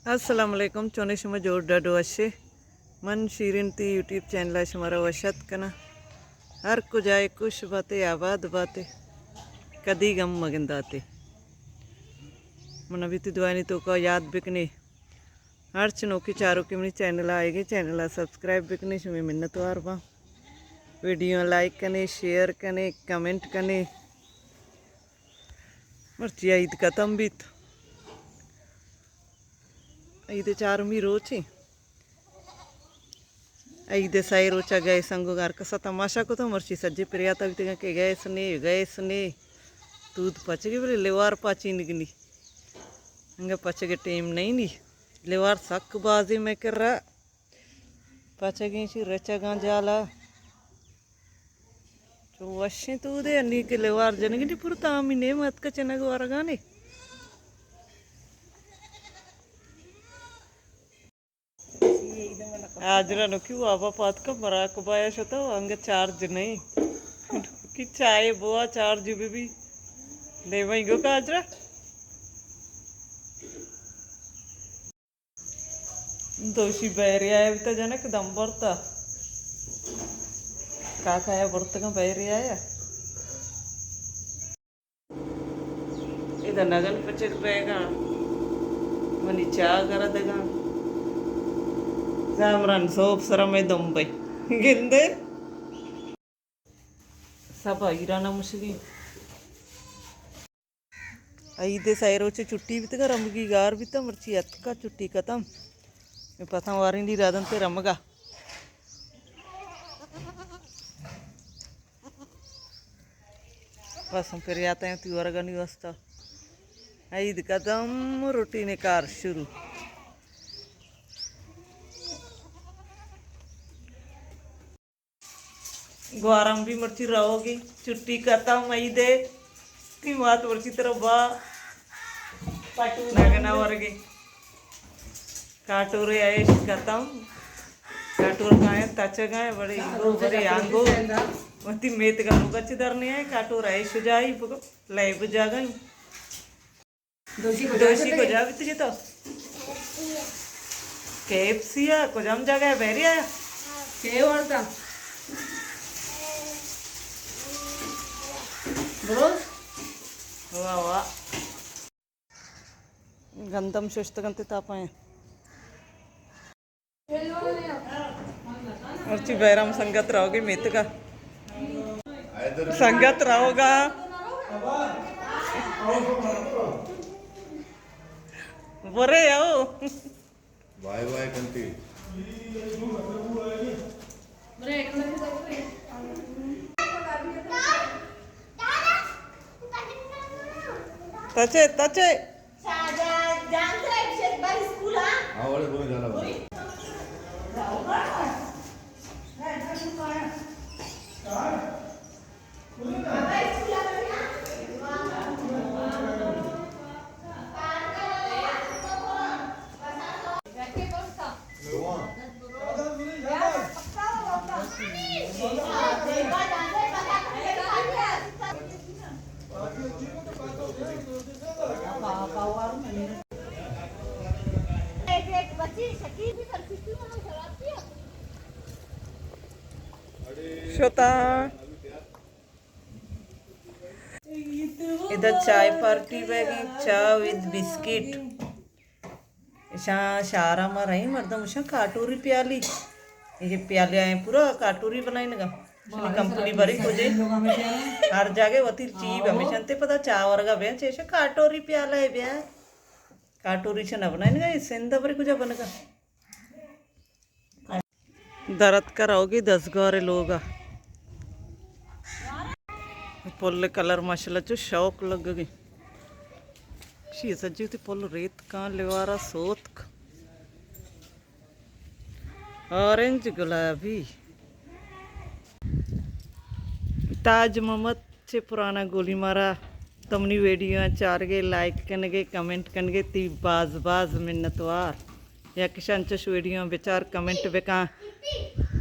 Assalamualaikum चोने शमा जोर डाडो अशे मन शीरिन ती यूट्यूब चैनल शमारा वशत कना हर को जाए कुछ बातें आबाद बातें कदी गम मगंदाते मन अभी तो दुआनी तो का याद बिकने हर चनों की चारों की मनी चैनल आएगी चैनल सब्सक्राइब बिकने शमी मिन्नत वार बा वीडियो लाइक कने शेयर कने कमेंट कने मर्ची ईद खत्म भी ईद चार मी रोची ईद साई रोचा गए संगो गार कसा तमाशा को तो मर्ची सज्जे प्रियाता भी के गए सने दूध पच गई बोले लेवार पाची निगनी हंगा पच के टेम नहीं नी लेवार सक बाजी में कर रहा पच गई सी रचा गा जाला तो वशे तू दे अन्नी के लेवार जनगी पुर तामी ने मत का चना गवार गाने आजरा नुकी वाबा पात का मराक बाया शता अंग चार्ज नहीं कि चाय बुआ चार्ज भी ले वही गो काजरा दोषी बैरी आया भी तो जनक दम बरता का खाया बरत का बैरी आया इधर नगन पचक बैगा मनी चाह करा देगा जामरान सोप सरा में दुंबई गिंदे सब ईराना मुश्किल ಐದೇ ಸಾವಿರ ಚುಟ್ಟಿ ಬಿತ್ತಗ ರಮ್ಗಿ ಗಾರ್ ಬಿತ್ತ ಮರ್ಚಿ ಅತ್ಕ ಚುಟ್ಟಿ ಕತಂ ಪತ ವಾರಿಂಡಿ ರಾದಂತೆ ರಮಗ बस हम फिर आते हैं त्योहार का नहीं वस्ता ईद कदम रूटीन कार शुरू ग्वारम भी मर्ची रहोगी छुट्टी खत्म ईदे की मात वर्षी तरह बा नगना वर्गे काटोरे आए खत्म काटोर गाए तच गाए बड़े इंगो बड़े आंगो मती मेत का मुगच धरने आए काटोर आए सुजाई लाइव जागई दोषी को जा बित जे तो केएफसीया को जम जागा बेरी आया के वर्ता ब्रोस वाह वाह गंधम शुष्टगंते तापाए अर्ची बैराम संगत रहोगे मित का संगत रहोगा बरे आओ बाय बाय कंती तचे तचे आवडे कोणी झाला श्रोता इधर चाय पार्टी बैगी चाय विद बिस्किट शारा में रही मर्दम उषा काटोरी प्याली ये प्याले आए पूरा काटोरी बनाई नगा कंपनी भरी खोजे हर जगह वती चीज हमेशा ते पता चा वर्गा बे चेशा काटोरी प्याला है बे काटोरी से न बनाई नगा सिंध भरी कुछ बनगा दरद कराओगी 10 गौरे लोग पुल कलर मसला चो शौक लग गई शी सजी थी पुल रेत का लेवारा सोत ऑरेंज गुलाबी ताज मोहम्मद से पुराना गोली मारा तमनी वीडियो चार गे लाइक कनगे कमेंट कनगे ती बाज बाज मिन्नतवार या किसान चश वीडियो बेचार कमेंट बेका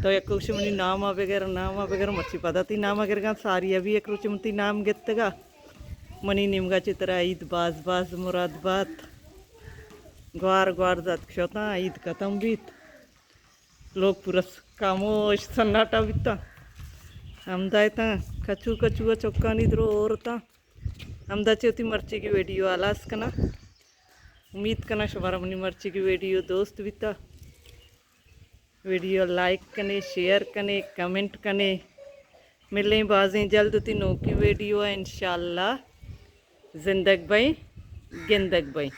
तो एक कुशमनी नाम वगैरह मच्छी पदाती नाम वगैरह सारी अभी एक रुचिमती नाम गेत्तगा मनी निमगा चित्र ईद बाज बाज मुरादबाद ग्वार ग्वार जात क्षता ईद खत्म बीत लोग पूरा खामोश सन्नाटा बीता हमदा येता कचू कचू चौका निद्रो औरता हमदा होती मर्ची की वीडियो आलास कना उम्मीद करना शुभारा अपनी मर्ची की वीडियो दोस्त बीता वीडियो लाइक कने शेयर कने कमेंट कने मिलें बाजें जल्द ती नो की वीडियो है इंशाल्लाह जिंदग भाई गिंदग भाई।